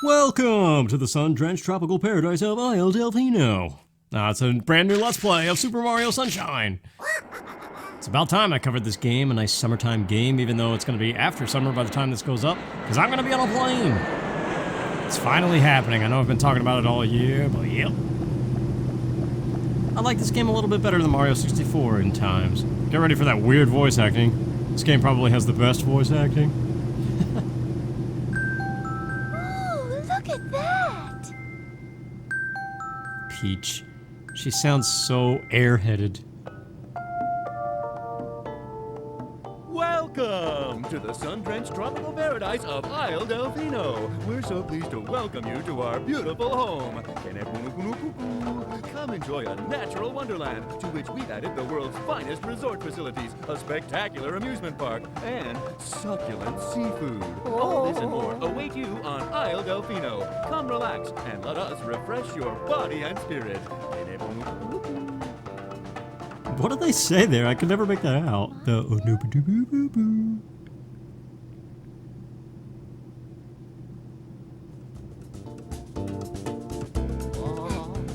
Welcome to the sun-drenched tropical paradise of Isle Delfino. It's a brand new Let's Play of Super Mario Sunshine. It's about time I covered this game, a nice summertime game, even though it's going to be after summer by the time this goes up, because I'm going to be on a plane. It's finally happening. I know I've been talking about it all year, but yep. I like this game a little bit better than Mario 64 in times. Get ready for that weird voice acting. This game probably has the best voice acting. Look at that! Peach. She sounds so airheaded. Welcome to the sun-drenched tropical paradise of Isle Delfino. We're so pleased to welcome you to our beautiful home. Come enjoy a natural wonderland to which we've added the world's finest resort facilities, a spectacular amusement park, and succulent seafood. All this and more await you on Isle Delfino. Come relax and let us refresh your body and spirit. What did they say there? I could never make that out. The oh-no-ba-doo-boo-boo-boo.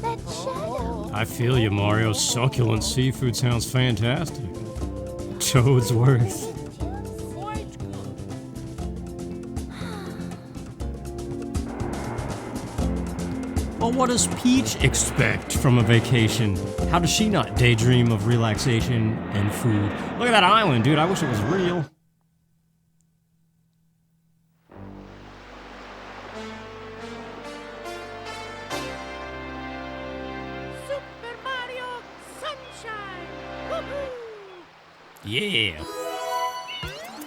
That shadow! I feel you, Mario. Succulent seafood sounds fantastic. Toad's worth. Well, what does Peach expect from a vacation? How does she not daydream of relaxation and food? Look at that island, dude. I wish it was real. Super Mario Sunshine! Woohoo! Yeah.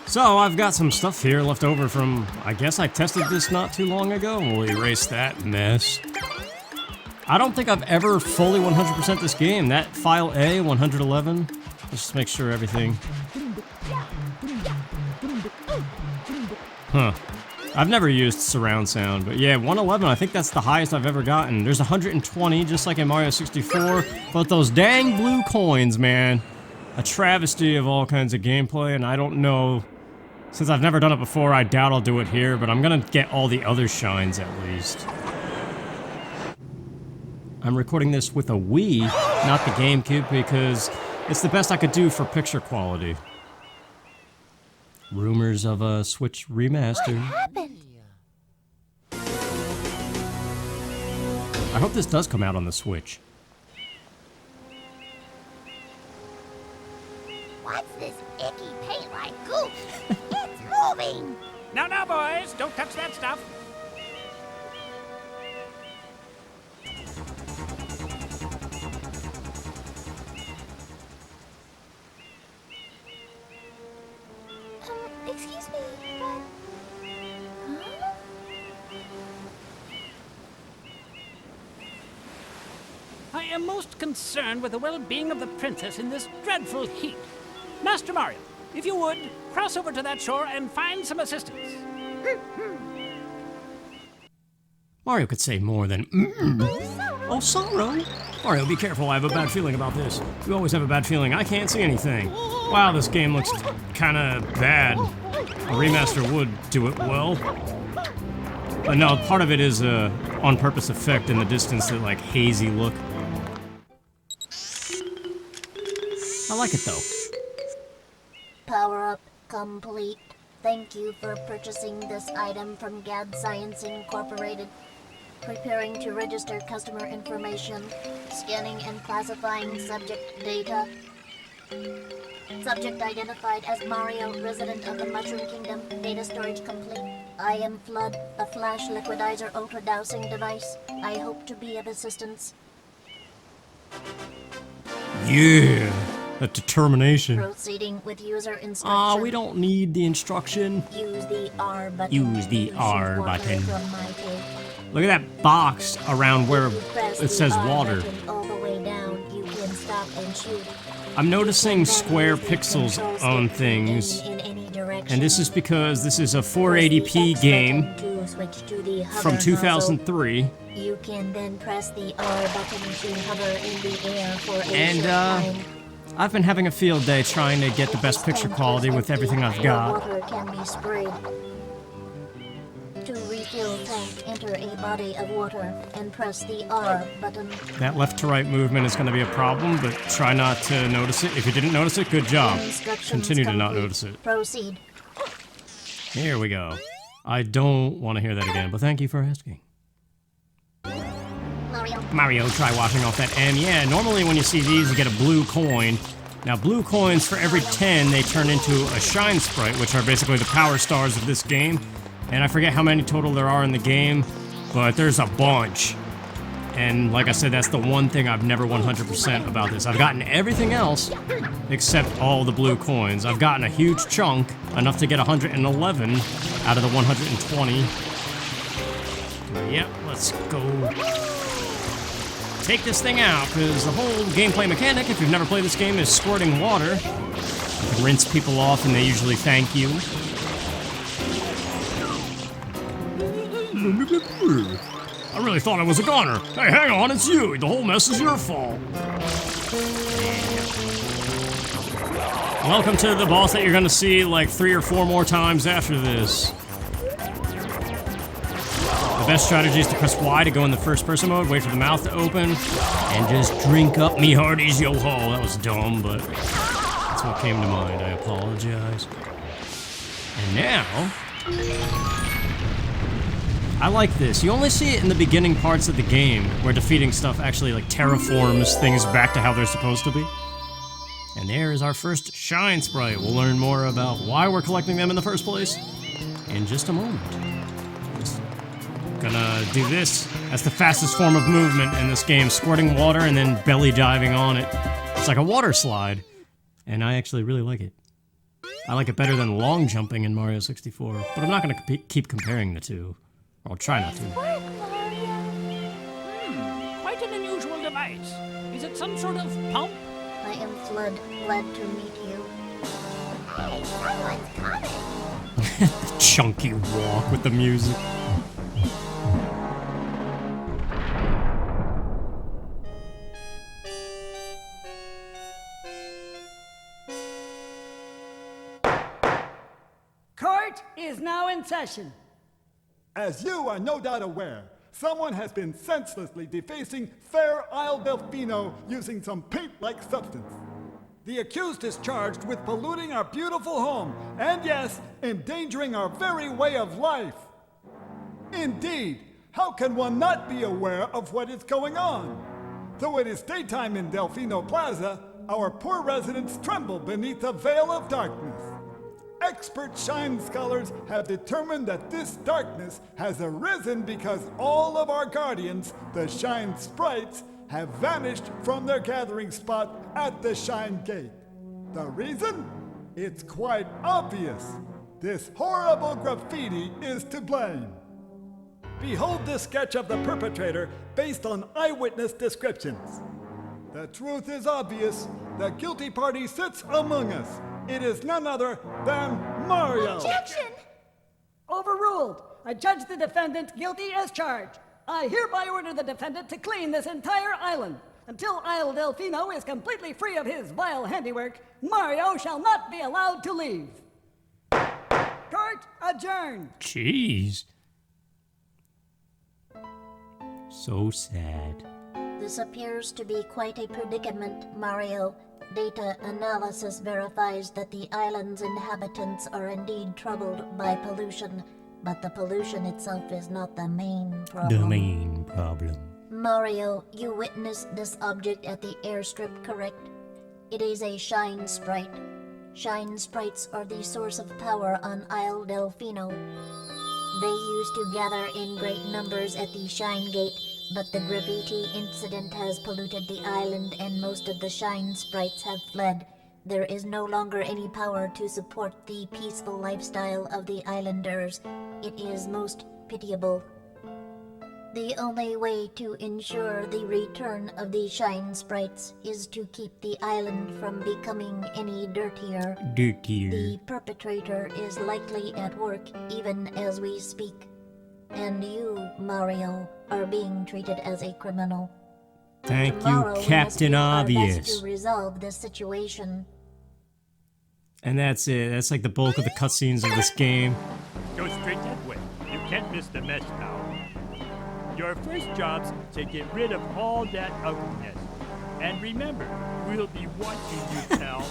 So, I've got some stuff here left over from, I guess I tested this not too long ago. We'll erase that mess. I don't think I've ever fully 100% this game. That file A, 111, just to make sure everything... Huh. I've never used surround sound, but yeah, 111, I think that's the highest I've ever gotten. There's 120, just like in Mario 64, but those dang blue coins, man. A travesty of all kinds of gameplay, and I don't know... Since I've never done it before, I doubt I'll do it here, but I'm gonna get all the other shines at least. I'm recording this with a Wii, not the GameCube, because it's the best I could do for picture quality. Rumors of a Switch remaster. What happened? I hope this does come out on the Switch. What's this icky paint-like goop? It's moving! No, no, boys! Don't touch that stuff! Excuse me, but... Huh? I am most concerned with the well-being of the princess in this dreadful heat. Master Mario, if you would, cross over to that shore and find some assistance. Mario could say more than Oh, sorrow. Mario, be careful. I have a bad feeling about this. You always have a bad feeling. I can't see anything. Wow, this game looks kinda bad. A remaster would do it well. But no, part of it is a on-purpose effect in the distance, that like hazy look. I like it though. Power-up complete. Thank you for purchasing this item from GAD Science Incorporated. Preparing to register customer information. Scanning and classifying subject data. Subject identified as Mario, resident of the Mushroom Kingdom. Data storage complete. I am Flood, a flash liquidizer ultra-dowsing device. I hope to be of assistance. Yeah, that determination. Proceeding with user instruction. Aw, we don't need the instruction. Use the R button. Use the to R shoot water button. from my tank. Look at that box around where Press it says the R water. button all the way down. You can stop and shoot. I'm noticing Then square use the pixels control stick on to things. aim in any direction. And this is because this is a Press the 480p X game button to switch to the hover from nozzle. 2003. You can then press the R button to hover in the air for a And, short time. I've been having a field day trying to get the best picture quality with everything I've got. Water can be sprayed. To fuel tank enter a body of water and press the R button. That left to right movement is going to be a problem, but try not to notice it. If you didn't notice it, good job. Continue to not notice it. Proceed. Here we go. I don't want to hear that again, but thank you for asking. Mario, try washing off that M. Yeah, normally when you see these, you get a blue coin. Now, blue coins, for every 10, they turn into a shine sprite, which are basically the power stars of this game. And I forget how many total there are in the game, but there's a bunch. And like I said, that's the one thing I've never 100% about this. I've gotten everything else except all the blue coins. I've gotten a huge chunk, enough to get 111 out of the 120. Yep, let's go take this thing out, because the whole gameplay mechanic, if you've never played this game, is squirting water. You can rinse people off and they usually thank you. I really thought I was a goner. Hey, hang on, it's you. The whole mess is your fault. Welcome to the boss that you're gonna see like 3 or 4 more times after this. The best strategy is to press Y to go in the first person mode, wait for the mouth to open, and just drink up me hearties, yo ho. That was dumb, but that's what came to mind. I apologize. And now, I like this. You only see it in the beginning parts of the game, where defeating stuff actually like terraforms things back to how they're supposed to be. And there is our first shine sprite. We'll learn more about why we're collecting them in the first place in just a moment. Gonna do this. That's the fastest form of movement in this game, squirting water and then belly diving on it. It's like a water slide, and I actually really like it. I like it better than long jumping in Mario 64, but I'm not gonna keep comparing the two. Or I'll try not to. Quite an unusual device. Is it some sort of pump? I am Flood, glad to meet you. Hey, someone's coming. Chunky walk with the music. Court is now in session. As you are no doubt aware, someone has been senselessly defacing fair Isle Delfino using some paint-like substance. The accused is charged with polluting our beautiful home, and yes, endangering our very way of life. Indeed, how can one not be aware of what is going on? Though it is daytime in Delfino Plaza, our poor residents tremble beneath a veil of darkness. Expert shine scholars have determined that this darkness has arisen because all of our guardians, the shine sprites, have vanished from their gathering spot at the Shine Gate. The reason? It's quite obvious. This horrible graffiti is to blame. Behold this sketch of the perpetrator based on eyewitness descriptions. The truth is obvious. The guilty party sits among us. It is none other than Mario. Objection! Overruled. I judge the defendant guilty as charged. I hereby order the defendant to clean this entire island. Until Isle Delfino is completely free of his vile handiwork, Mario shall not be allowed to leave. Court adjourned. Jeez. So sad. This appears to be quite a predicament, Mario. Data analysis verifies that the island's inhabitants are indeed troubled by pollution, but the pollution itself is not the main problem. The main problem. Mario, you witnessed this object at the airstrip, correct? It is a shine sprite. Shine sprites are the source of power on Isle Delfino. They used to gather in great numbers at the Shine Gate, but the graffiti incident has polluted the island and most of the shine sprites have fled. There is no longer any power to support the peaceful lifestyle of the islanders. It is most pitiable. The only way to ensure the return of the shine sprites is to keep the island from becoming any dirtier. The perpetrator is likely at work even as we speak. And you, Mario, are being treated as a criminal. Thank Tomorrow you, Captain Obvious. Best to resolve this situation. And that's it. That's like the bulk of the cutscenes of this game. Go straight that way. You can't miss the mess now. Your first job's to get rid of all that ugliness. And remember, we'll be watching you, pal.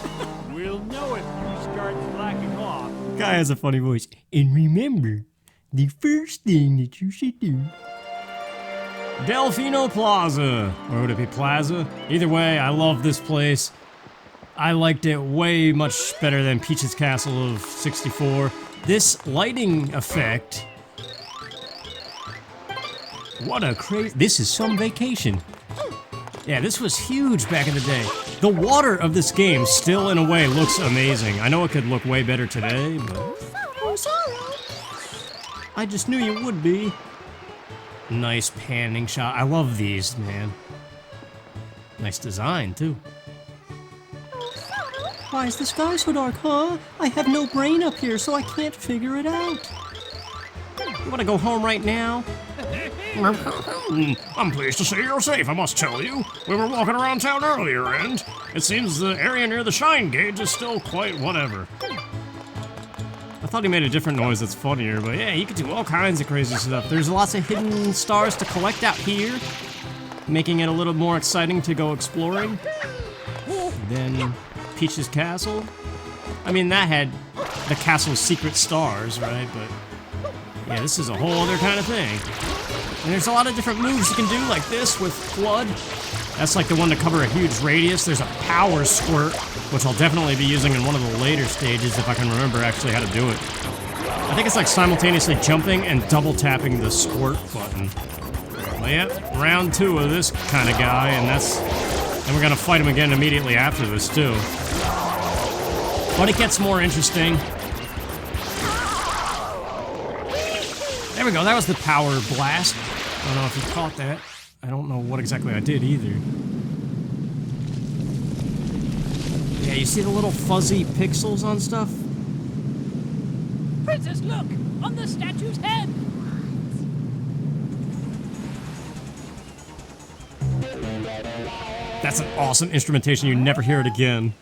We'll know if you start slacking off. Guy has a funny voice. And remember, the first thing that you should do. Delfino Plaza. Or would it be Plaza? Either way, I love this place. I liked it way much better than Peach's Castle of 64. This lighting effect. What a crazy. This is some vacation. Yeah, this was huge back in the day. The water of this game still, in a way, looks amazing. I know it could look way better today, but... Oh, sorry. I just knew you would be. Nice panning shot. I love these, man. Nice design, too. Why is the sky so dark, huh? I have no brain up here, so I can't figure it out. You wanna go home right now? I'm pleased to say you're safe, I must tell you. We were walking around town earlier, and it seems the area near the Shine Gauge is still quite whatever. I thought he made a different noise that's funnier, but yeah, you could do all kinds of crazy stuff. There's lots of hidden stars to collect out here, making it a little more exciting to go exploring. Then Peach's Castle. I mean, that had the castle's secret stars, right? But yeah, this is a whole other kind of thing. And there's a lot of different moves you can do, like this with Flood. That's like the one to cover a huge radius. There's a power squirt, which I'll definitely be using in one of the later stages if I can remember actually how to do it. I think it's like simultaneously jumping and double tapping the squirt button. But yeah, round 2 of this kind of guy, and we're gonna fight him again immediately after this too. But it gets more interesting. There we go, that was the power blast. I don't know if you caught that. I don't know what exactly I did either. Yeah, you see the little fuzzy pixels on stuff? Princess, look! On the statue's head! That's an awesome instrumentation, you never hear it again.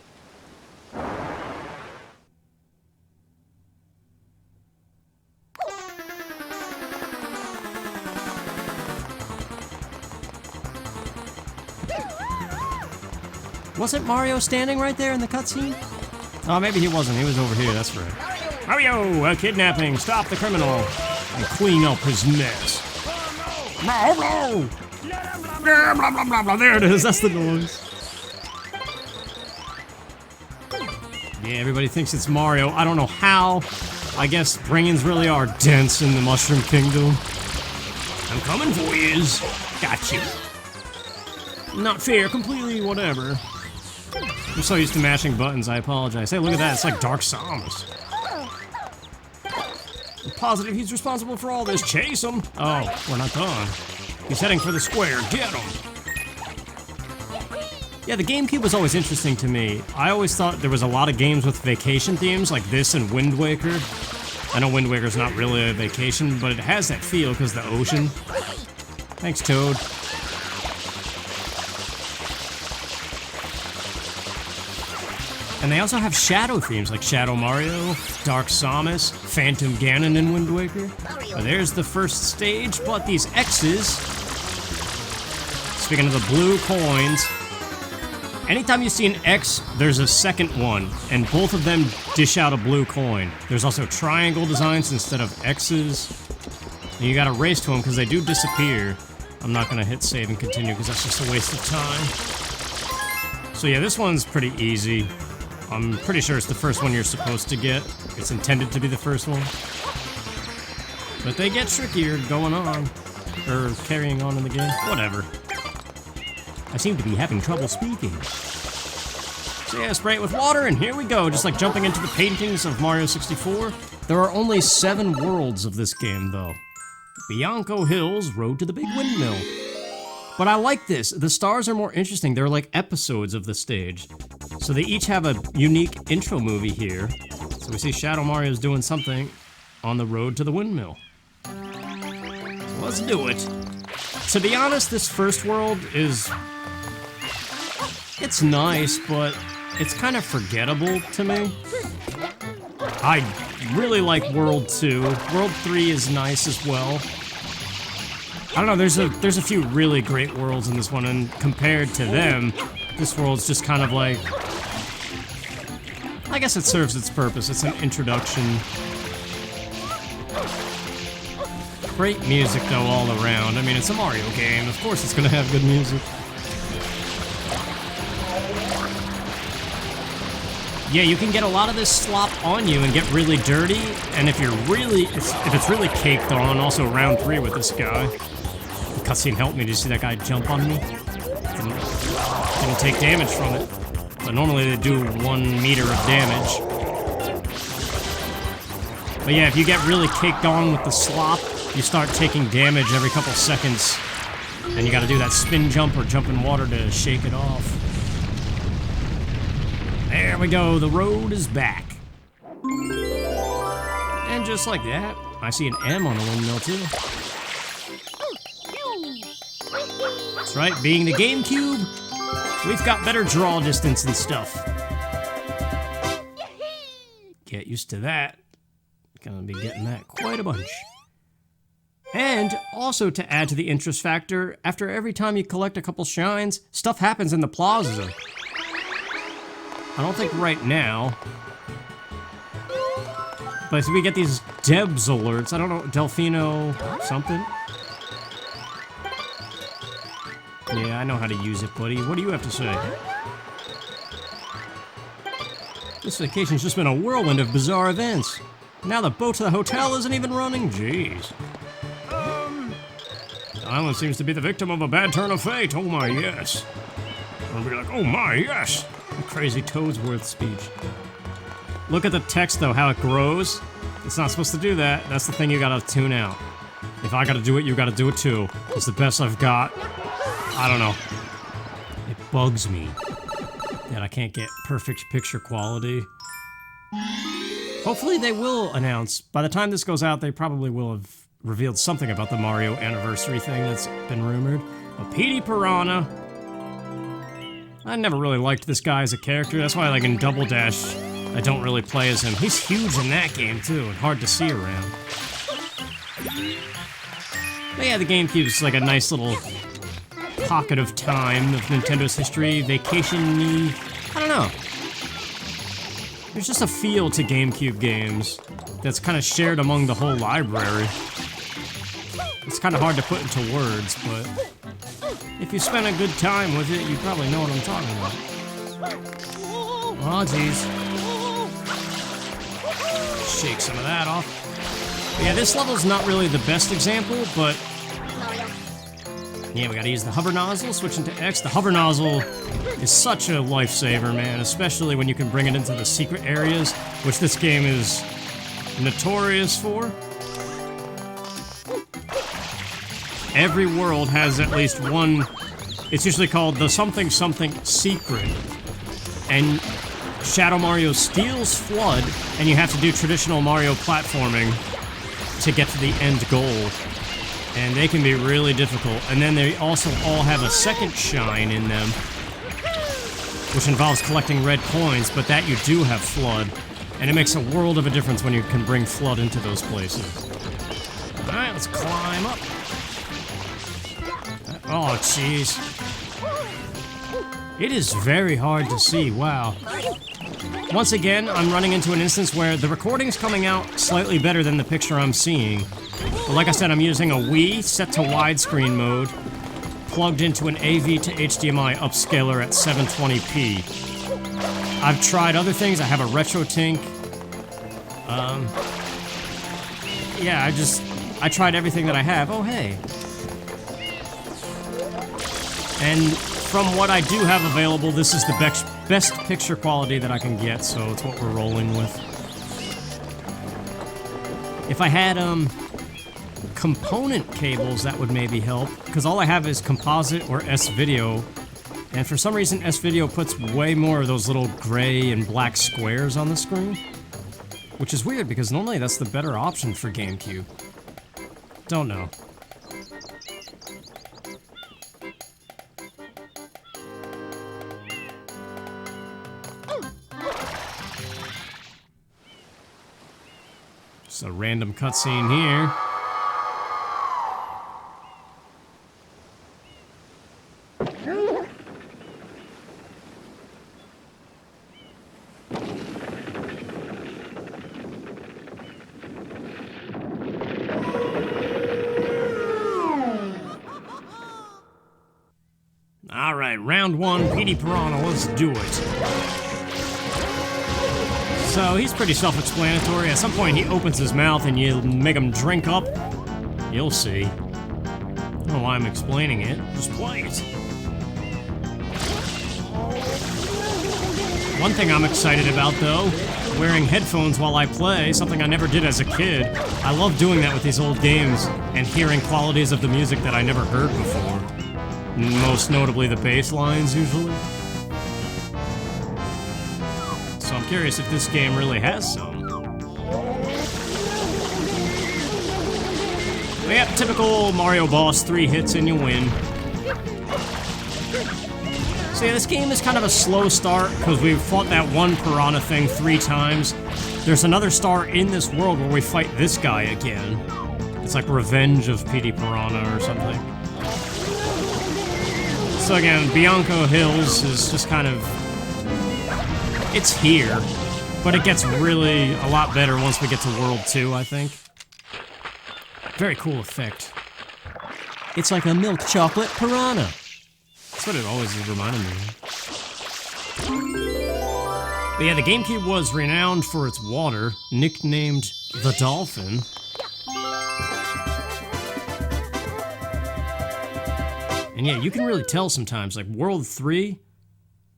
Wasn't Mario standing right there in the cutscene? Oh, maybe he wasn't. He was over here, that's right. Mario, a kidnapping! Stop the criminal! And clean up his mess. No, no! Blah, blah, blah, blah, blah. There it is, that's the noise. Yeah, everybody thinks it's Mario. I don't know how. I guess brains really are dense in the Mushroom Kingdom. I'm coming for yous. Got you. Not fair, completely whatever. I'm so used to mashing buttons, I apologize. Hey, look at that, it's like Dark Samus. I'm positive he's responsible for all this. Chase him! Oh, we're not done. He's heading for the square. Get him! Yeah, the GameCube was always interesting to me. I always thought there was a lot of games with vacation themes, like this and Wind Waker. I know Wind Waker's not really a vacation, but it has that feel because the ocean. Thanks, Toad. And they also have shadow themes like Shadow Mario, Dark Samus, Phantom Ganon in Wind Waker. Well, there's the first stage, but these X's, speaking of the blue coins, anytime you see an X, there's a second one, and both of them dish out a blue coin. There's also triangle designs instead of X's, and you gotta race to them because they do disappear. I'm not gonna hit save and continue because that's just a waste of time. So yeah, this one's pretty easy. I'm pretty sure it's the first one you're supposed to get. It's intended to be the first one. But they get trickier going on. Or carrying on in the game. Whatever. I seem to be having trouble speaking. So yeah, spray it with water and here we go. Just like jumping into the paintings of Mario 64. There are only 7 worlds of this game though. Bianco Hills, Road to the Big Windmill. But I like this. The stars are more interesting. They're like episodes of the stage. So they each have a unique intro movie here. So we see Shadow Mario's doing something on the road to the windmill. So let's do it. To be honest, this first world is... it's nice, but it's kind of forgettable to me. I really like World 2. World 3 is nice as well. I don't know, there's a few really great worlds in this one, and compared to them, this world's just kind of like... I guess it serves its purpose. It's an introduction. Great music, though, all around. I mean, it's a Mario game. Of course it's gonna have good music. Yeah, you can get a lot of this slop on you and get really dirty, and if it's really caked on, also round 3 with this guy. The cutscene helped me. Did you see that guy jump on me? Didn't take damage from it. But normally they do 1 meter of damage. But yeah, if you get really caked on with the slop, you start taking damage every couple seconds. And you gotta do that spin jump or jump in water to shake it off. There we go, the road is back. And just like that, I see an M on the windmill too. That's right, being the GameCube, we've got better draw distance and stuff. Get used to that. Gonna be getting that quite a bunch. And also to add to the interest factor, after every time you collect a couple shines, stuff happens in the plaza. I don't think right now. But we get these Debs alerts. I don't know, Delfino something? Yeah, I know how to use it, buddy. What do you have to say? This vacation's just been a whirlwind of bizarre events. Now the boat to the hotel isn't even running? Jeez. The island seems to be the victim of a bad turn of fate. Oh my, yes. I'll be like, oh my, yes. A crazy Toadsworth speech. Look at the text, though, how it grows. It's not supposed to do that. That's the thing you gotta tune out. If I gotta do it, you gotta do it too. It's the best I've got. I don't know. It bugs me that I can't get perfect picture quality. Hopefully they will announce. By the time this goes out, they probably will have revealed something about the Mario anniversary thing that's been rumored. A Petey Piranha. I never really liked this guy as a character. That's why, like, in Double Dash, I don't really play as him. He's huge in that game, too, and hard to see around. But yeah, the GameCube's like a nice little pocket of time of Nintendo's history, vacation-y. I don't know. There's just a feel to GameCube games that's kind of shared among the whole library. It's kind of hard to put into words, but if you spend a good time with it, you probably know what I'm talking about. Oh, jeez. Shake some of that off. But yeah, this level's not really the best example, but yeah, we gotta use the hover nozzle, switching to X. The hover nozzle is such a lifesaver, man, especially when you can bring it into the secret areas, which this game is notorious for. Every world has at least one, it's usually called the something something secret. And Shadow Mario steals Flood, and you have to do traditional Mario platforming to get to the end goal. And they can be really difficult. And then they also all have a second shine in them, which involves collecting red coins, but that you do have Flood. And it makes a world of a difference when you can bring Flood into those places. Alright, let's climb up. Oh, jeez. It is very hard to see, wow. Once again, I'm running into an instance where the recording's coming out slightly better than the picture I'm seeing. But like I said, I'm using a Wii set to widescreen mode, plugged into an AV to HDMI upscaler at 720p. I've tried other things. I have a RetroTink. Yeah, I tried everything that I have. Oh, hey. And from what I do have available, this is the best picture quality that I can get, so it's what we're rolling with. If I had, component cables, that would maybe help, because all I have is composite or S-Video, and for some reason S-Video puts way more of those little gray and black squares on the screen, which is weird, because normally that's the better option for GameCube. Don't know. Just a random cutscene here. Alright, round one, Petey Piranha, let's do it. So, he's pretty self-explanatory. At some point, he opens his mouth and you make him drink up. You'll see. I don't know why I'm explaining it. Just play it. One thing I'm excited about, though, wearing headphones while I play, something I never did as a kid. I love doing that with these old games and hearing qualities of the music that I never heard before. Most notably the bass lines, usually. So I'm curious if this game really has some. But yeah, typical Mario boss, 3 hits and you win. So yeah, this game is kind of a slow start, because we've fought that one piranha thing 3 times. There's another star in this world where we fight this guy again. It's like Revenge of Petey Piranha or something. So again, Bianco Hills is just kind of... it's here, but it gets really a lot better once we get to World 2, I think. Very cool effect. It's like a milk chocolate piranha. That's what it always reminded me of. But yeah, the GameCube was renowned for its water, nicknamed the Dolphin. And yeah, you can really tell sometimes, like World 3,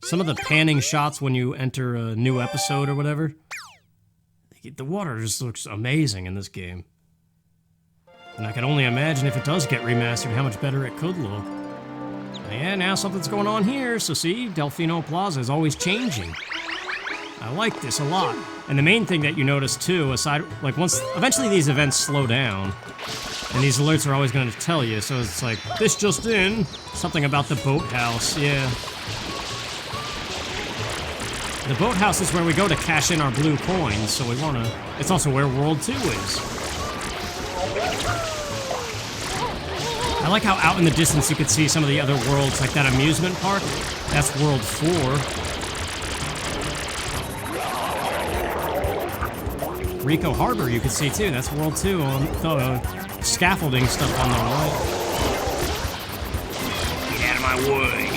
some of the panning shots when you enter a new episode or whatever, the water just looks amazing in this game. And I can only imagine if it does get remastered, how much better it could look. And now something's going on here, so see, Delfino Plaza is always changing. I like this a lot. And the main thing that you notice too, aside, like eventually these events slow down, and these alerts are always going to tell you, so it's like, this just in, something about the boathouse, yeah. The boathouse is where we go to cash in our blue coins, so we want to, it's also where World 2 is. I like how out in the distance you could see some of the other worlds, like that amusement park. That's World 4. Enrico Harbor you can see too, that's World 2 on the scaffolding stuff on the right. Get out of my way.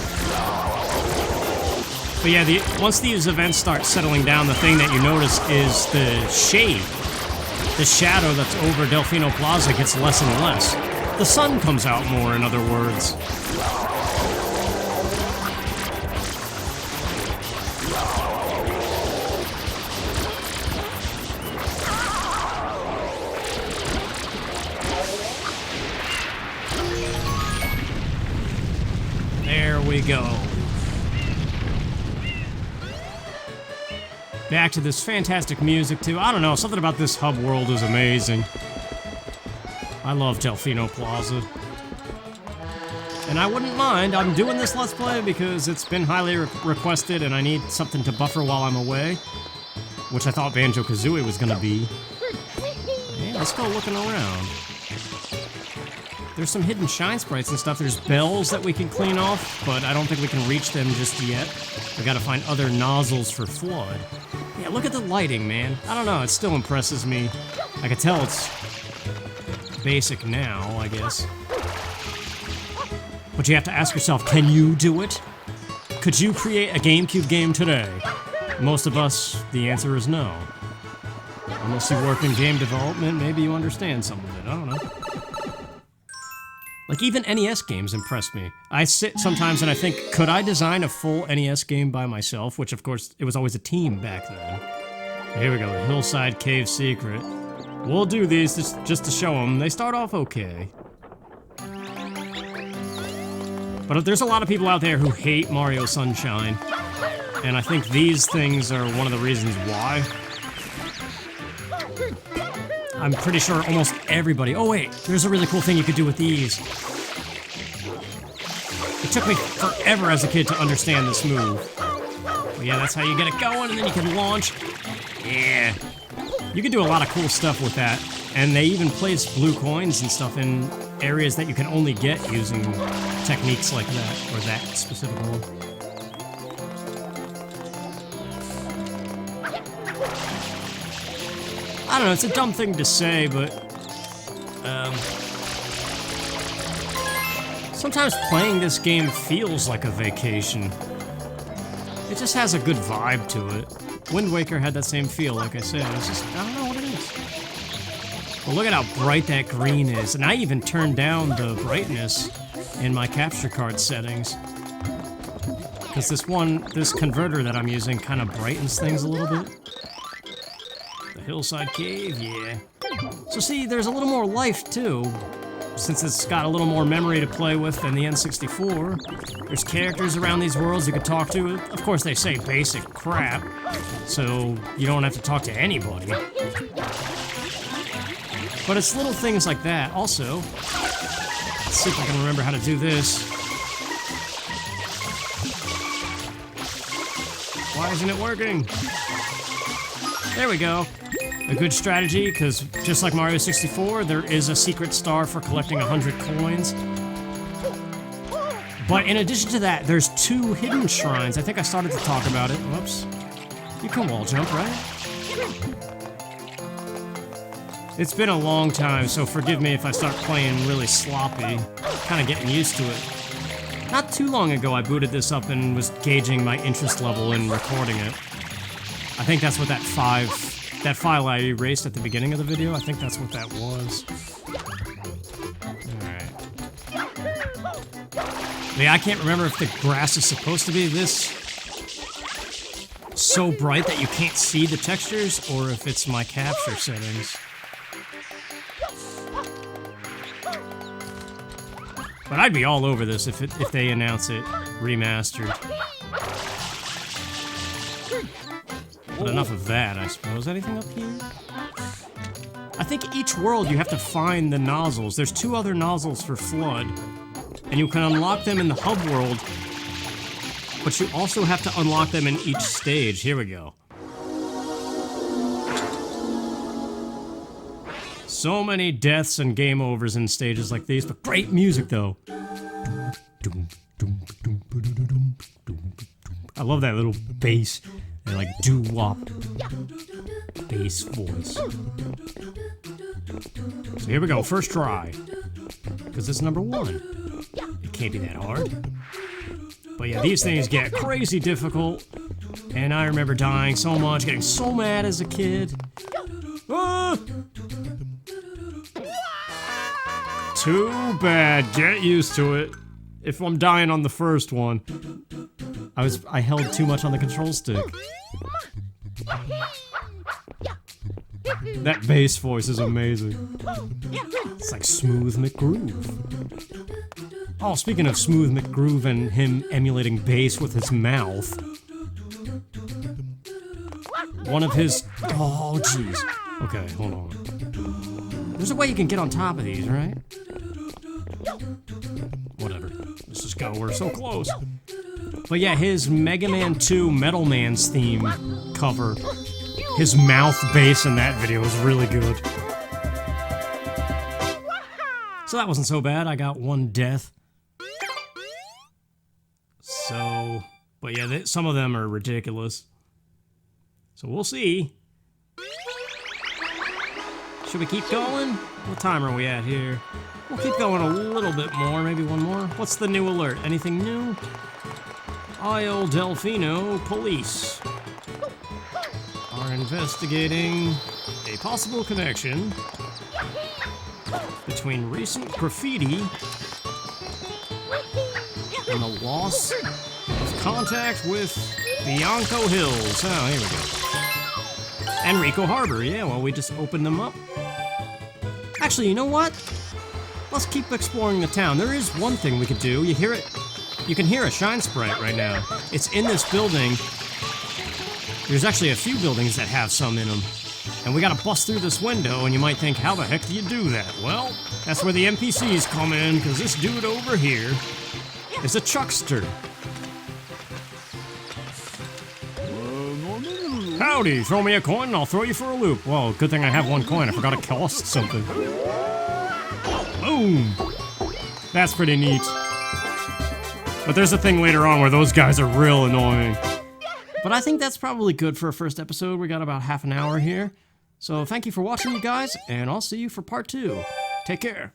But yeah, once these events start settling down, the thing that you notice is the shade. The shadow that's over Delfino Plaza gets less and less. The sun comes out more, in other words. There we go. Back to this fantastic music, too. I don't know, something about this hub world is amazing. I love Delfino Plaza. And I wouldn't mind, I'm doing this Let's Play because it's been highly requested and I need something to buffer while I'm away. Which I thought Banjo-Kazooie was gonna be. Yeah, let's go looking around. There's some hidden shine sprites and stuff. There's bells that we can clean off, but I don't think we can reach them just yet. We gotta find other nozzles for flood. Yeah, look at the lighting, man. I don't know, it still impresses me. I can tell it's basic now, I guess. But you have to ask yourself, can you do it? Could you create a GameCube game today? Most of us, the answer is no. Unless you work in game development, maybe you understand some of it, I don't know. Like, even NES games impress me. I sit sometimes and I think, could I design a full NES game by myself? Which, of course, it was always a team back then. Here we go, the Hillside Cave secret. We'll do these just to show them. They start off okay. But there's a lot of people out there who hate Mario Sunshine. And I think these things are one of the reasons why. I'm pretty sure almost everybody... Oh wait, there's a really cool thing you could do with these. It took me forever as a kid to understand this move. But yeah, that's how you get it going, and then you can launch. Yeah. You can do a lot of cool stuff with that, and they even place blue coins and stuff in areas that you can only get using techniques like that, or that specific one. I don't know, it's a dumb thing to say, but sometimes playing this game feels like a vacation. It just has a good vibe to it. Wind Waker had that same feel, like I said. It's just, I don't know what it is. But look at how bright that green is. And I even turned down the brightness in my capture card settings. Because this converter that I'm using kind of brightens things a little bit. The Hillside Cave, yeah. So see, there's a little more life too. Since it's got a little more memory to play with than the N64. There's characters around these worlds you can talk to. Of course, they say basic crap, so you don't have to talk to anybody. But it's little things like that. Also, let's see if I can remember how to do this. Why isn't it working? There we go. A good strategy, because just like Mario 64, there is a secret star for collecting 100 coins. But in addition to that, there's 2 hidden shrines. I think I started to talk about it. Whoops. You can wall jump, right? It's been a long time, so forgive me if I start playing really sloppy. Kind of getting used to it. Not too long ago, I booted this up and was gauging my interest level in recording it. I think that's what that file I erased at the beginning of the video, I think that's what that was. Alright. Yeah, I can't remember if the grass is supposed to be this so bright that you can't see the textures, or if it's my capture settings. But I'd be all over this if they announce it remastered. But enough of that, I suppose. Anything up here? I think each world you have to find the nozzles. There's 2 other nozzles for Flood, and you can unlock them in the hub world, but you also have to unlock them in each stage. Here we go. So many deaths and game overs in stages like these, but great music though. I love that little bass. And like doo-wop bass voice. So here we go, first try. Because it's number 1. It can't be that hard. But yeah, these things get crazy difficult. And I remember dying so much, getting so mad as a kid. Ah! Too bad, get used to it. If I'm dying on the first one. I held too much on the control stick. That bass voice is amazing. It's like Smooth McGroove. Oh, speaking of Smooth McGroove and him emulating bass with his mouth. One of his... Oh, jeez. Okay, hold on. There's a way you can get on top of these, right? Whatever. Let's just go. We're so close. But yeah, his Mega Man 2 Metal Man's theme cover, his mouth bass in that video was really good. So that wasn't so bad. I got 1 death. So, but yeah, some of them are ridiculous. So we'll see. Should we keep going? What time are we at here? We'll keep going a little bit more, maybe 1 more. What's the new alert? Anything new? Isle Delfino police are investigating a possible connection between recent graffiti and the loss of contact with Bianco Hills. Oh, here we go. Enrico Harbor, yeah, well, we just opened them up. Actually, you know what? Let's keep exploring the town. There is one thing we could do. You hear it? You can hear a shine sprite right now. It's in this building. There's actually a few buildings that have some in them. And we gotta bust through this window, and you might think, how the heck do you do that? Well, that's where the NPCs come in, because this dude over here is a chuckster. How howdy, throw me a coin and I'll throw you for a loop. Well, good thing I have one coin. I forgot to cost something. Boom. That's pretty neat. But there's a thing later on where those guys are real annoying. But I think that's probably good for a first episode. We got about half an hour here. So thank you for watching, you guys, and I'll see you for part 2. Take care.